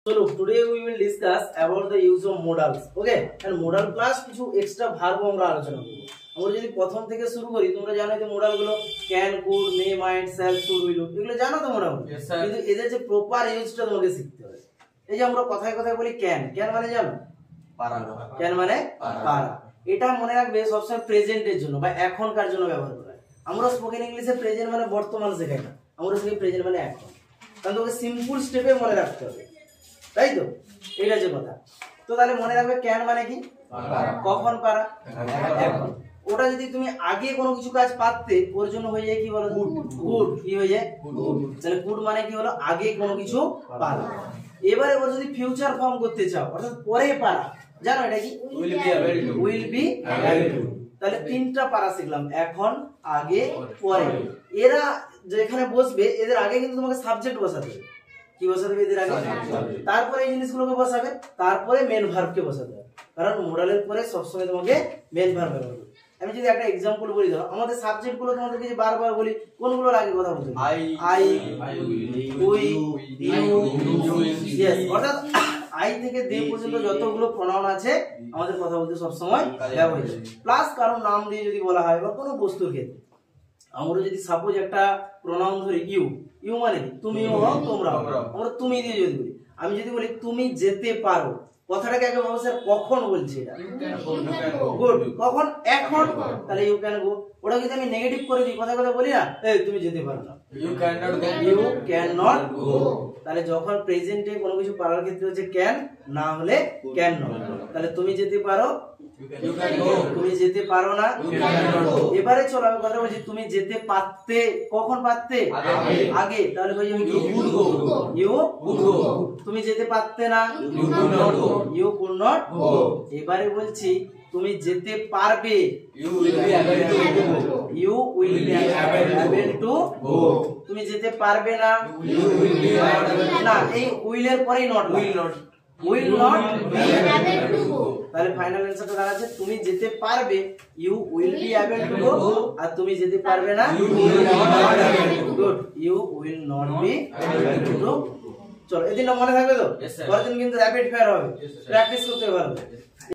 So look, today we will discuss about the use of modals. Okay, and modal plus কিছু extra verb আমরা আলোচনা করব। আমরা যদি প্রথম থেকে শুরু করি, তোমরা জানো যে মডাল গুলো can, could, may, might, shall, should, will, এগুলো জানো তো মোটামুটি। কিন্তু এদের যে প্রপার ইউজটা তোমাকে শিখতে হবে। এই যে আমরা কথায় কথায় বলি ক্যান, ক্যান মানে জানো? পারা। ক্যান মানে পারা। এটা মনে রাখবে সবসময় প্রেজেন্টের জন্য বা এখনকার জন্য ব্যবহার করা হয়। আমরা স্পোকেন ইংলিশে প্রেজেন্ট মানে বর্তমান শেখাই না, আমরা শিখি প্রেজেন্ট মানে এখন। কারণ তোকে সিম্পল স্টেপে মনে রাখতে হবে, তাই তো? এটা যে কথা। তো তাহলে মনে রাখবে ক্যান মানে কি? কখন পারা, এখন। ওটা যদি তুমি আগে কোনো কিছু কাজ পারতে, ওর জন্য হয়ে যায় কি বলো? কুড। কি হয়ে যায়? তাহলে কুড মানে কি হলো? আগে কোনো কিছু পারা। এবারে ওর যদি ফিউচার ফর্ম করতে চাও, অর্থাৎ পরে পারা, জানো এটা কি? Will be able two. তাহলে তিনটা পারা শিখলাম, এখন, আগে, পরে। এরা যেখানে বসবে, এদের আগে কিন্তু তোমাকে সাবজেক্ট বসাতে হবে। কি বসাতে হবে এদের আগে? তারপরে এই জিনিসগুলোকে বসাবে, তারপরে মেন ভার্বকে বসাতে হবে। কারণ মোডালের পরে সবসময় তোমাকে মেন ভার্ব ব্যবহার করবে। আমি যদি একটা एग्जांपल বলি, দাও আমাদের সাবজেক্ট গুলো তোমাদেরকে যে বারবার বলি, কোনগুলো লাগে কথা বলতে? I, we, you, yes. অর্থাৎ আই থেকে দে পর্যন্ত যতগুলো প্রনাউন আছে আমাদের কথা বলতে সব সময় ব্যবহৃত হয়। প্লাস কারণ নাম দিয়ে যদি বলা হয় বা কোনো বস্তুর ক্ষেত্রে, আমরা যদি সাপোজ একটা প্রনাউন ধরি ইউ, ইউ মানে কি? তুমিও হও, তোমরা। আমরা তুমি দিয়ে যদি বলি, আমি যদি বলি তুমি যেতে পারো, কথাটাকে আগে ভাবো স্যার কখন বলছি এটা? গুড। কখন? এখন। তাহলে ইউ ক্যান গো। ওটা যদি আমি নেগেটিভ করে দিই, কথা কথা বলি না, এই তুমি যেতে পারো না, ইউ ক্যান নট গো। তাহলে যখন প্রেজেন্টে কোনো কিছু পারার ক্ষেত্রে হচ্ছে ক্যান, না হলে ক্যান নট। তাহলে তুমি যেতে পারো, তুমি যেতে পারো না। এবারে চলো আমি কথা বলছি, তুমি যেতে পারতে, কখন পারতে? আগে। তাহলে হয়ে যাবে ইউ কুড গো। তুমি যেতে পারতে না, ইউ কুড নট গো। এবারে বলছি তুমি যেতে পারবে, you will be able to go. তুমি যেতে পারবে না, না, এই উইলের পরেই not, will not be able to go. তাহলে ফাইনাল অ্যানসারটা দাঁড়াচ্ছে তুমি যেতে পারবে, you will be able to go. আর তুমি যেতে পারবে না, you will not able to go. You will not be able to go. চলো, এই দিনটা মনে থাকবে তো? পরের দিন কিন্তু র‍্যাপিড ফায়ার হবে, প্র্যাকটিস করতে হবে ভালো।